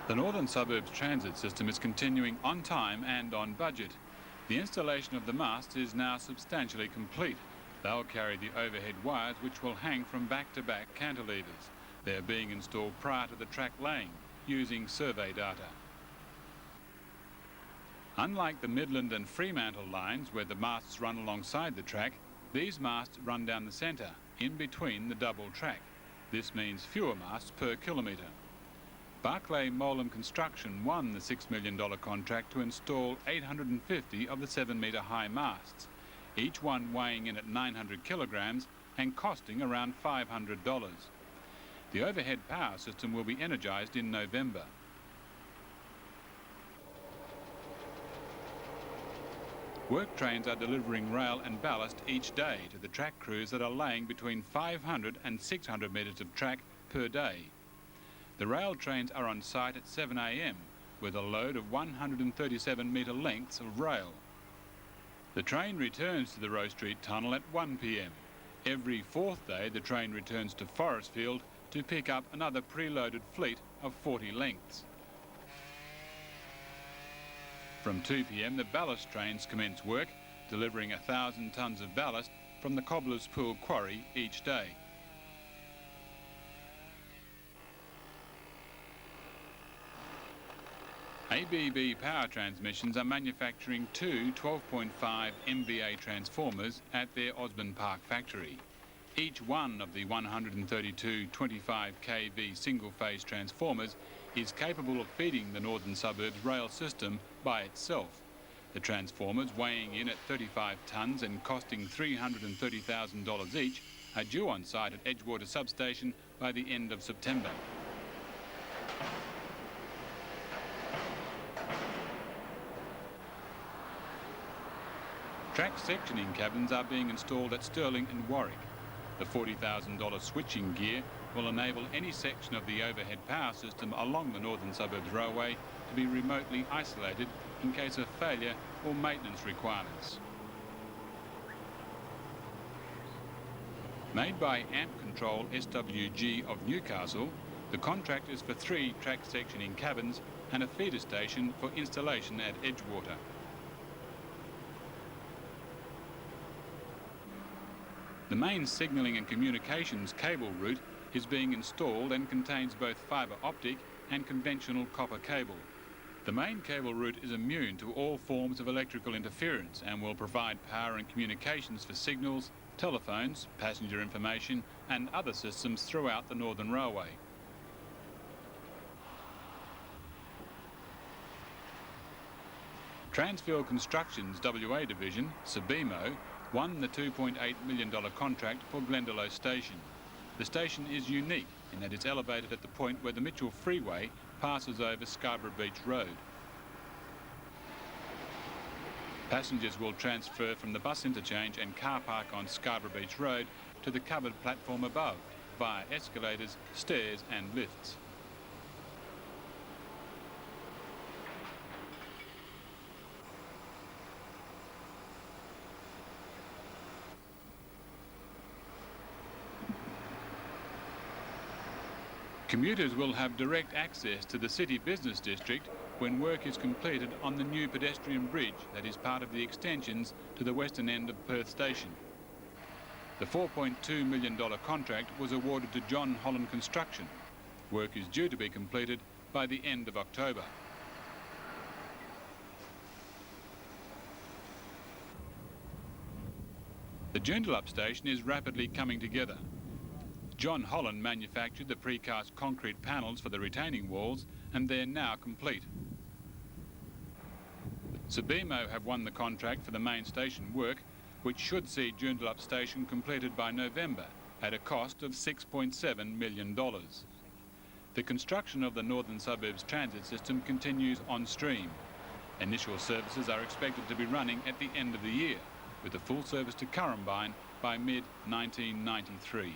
The Northern Suburbs Transit System is continuing on time and on budget. The installation of the masts is now substantially complete. They'll carry the overhead wires which will hang from back-to-back cantilevers. They're being installed prior to the track laying, using survey data. Unlike the Midland and Fremantle lines, where the masts run alongside the track, these masts run down the centre, in between the double track. This means fewer masts per kilometre. Barclay Molam Construction won the $6 million contract to install 850 of the 7-metre high masts, each one weighing in at 900 kilograms and costing around $500. The overhead power system will be energised in November. Work trains are delivering rail and ballast each day to the track crews that are laying between 500 and 600 metres of track per day. The rail trains are on site at 7 a.m. with a load of 137 metre lengths of rail. The train returns to the Rowe Street Tunnel at 1 p.m. Every fourth day the train returns to Forestfield to pick up another preloaded fleet of 40 lengths. From 2 p.m. the ballast trains commence work, delivering 1,000 tonnes of ballast from the Cobbler's Pool quarry each day. ABB Power Transmissions are manufacturing two 12.5 MVA transformers at their Osborne Park factory. Each one of the 132 25 kV single-phase transformers is capable of feeding the Northern Suburbs rail system by itself. The transformers, weighing in at 35 tonnes and costing $330,000 each, are due on site at Edgewater Substation by the end of September. Track sectioning cabins are being installed at Stirling and Warwick. The $40,000 switching gear will enable any section of the overhead power system along the Northern Suburbs Railway to be remotely isolated in case of failure or maintenance requirements. Made by Amp Control SWG of Newcastle, the contract is for 3 track sectioning cabins and a feeder station for installation at Edgewater. The main signalling and communications cable route is being installed and contains both fibre optic and conventional copper cable. The main cable route is immune to all forms of electrical interference and will provide power and communications for signals, telephones, passenger information and other systems throughout the Northern Railway. Transfield Construction's WA division, Sabimo, won the $2.8 million contract for Glendalough Station. The station is unique in that it's elevated at the point where the Mitchell Freeway passes over Scarborough Beach Road. Passengers will transfer from the bus interchange and car park on Scarborough Beach Road to the covered platform above via escalators, stairs and lifts. Commuters will have direct access to the city business district when work is completed on the new pedestrian bridge that is part of the extensions to the western end of Perth Station. The $4.2 million contract was awarded to John Holland Construction. Work is due to be completed by the end of October. The Joondalup station is rapidly coming together. John Holland manufactured the precast concrete panels for the retaining walls and they're now complete. Sabimo have won the contract for the main station work, which should see Joondalup station completed by November at a cost of $6.7 million. The construction of the Northern Suburbs Transit System continues on stream. Initial services are expected to be running at the end of the year, with a full service to Currambine by mid-1993.